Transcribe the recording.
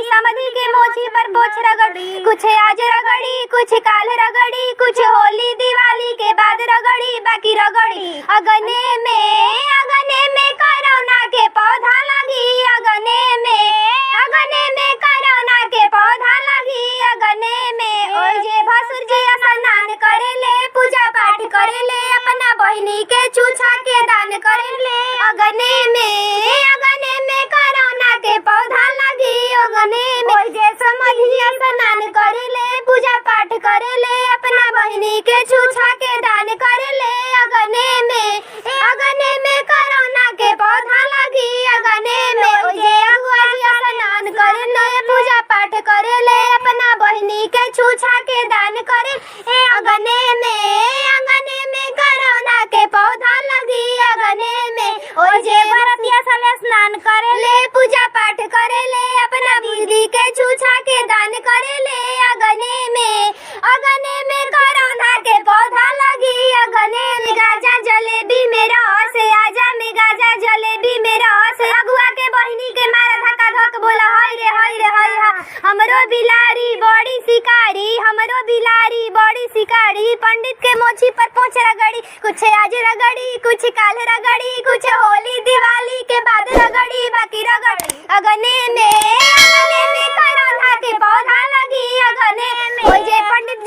समधी के मोची पर पोछ रगड़ी, कुछ आज रगड़ी कुछ काल रगड़ी, कुछ होली दिवाली के बाद रगड़ी बाकी रगड़ी। अगने में करौना के पौधा लगी, अगने में करौना के पौधा लगी। अगने में ओए जे भसुर जी स्नान करेले, पूजा पाठ करेले, अपना बहिनी के चूछा के दान करेले। अगने में करौना के पौधा लगी, अगने में ओए जे समधी स्नान करेले, पूजा पाठ करेले, अपना बहिनी के चूछा के दान करेले। अगने में करौना के पौधा लगी, अगने में ओए जे अगुआ जी स्नान करेले, पूजा पाठ करेले, अपना बहिनी के चूछा के दान करे। अगने में करौना के पौधा लगी, अगने में ओए जे भरतिया साले स्नान करेले, पूजा पाठ करेले, अपना बुद्धि के चूछा के दान करेले। अगने में करौना के पौधा लगी, अगने में गाजा जलेबी में रस, आजा में गाजा जलेबी में रस। अगुआ के बहिनी के मारा धक्का धक बोला हाय रे हा। हमरो बिलारी बड़ी शिकारी, हमरो बिलारी बड़ी शिकारी। पंडित के मोची पर पोछ रगड़ी, कुछ आज रगड़ी कुछ काल रगड़ी, कुछ होली दिवाली के बाद रगड़ी बाकी रगड़ी। अगने में करौना के पौधा लगी, अगने में ओए जे पंडित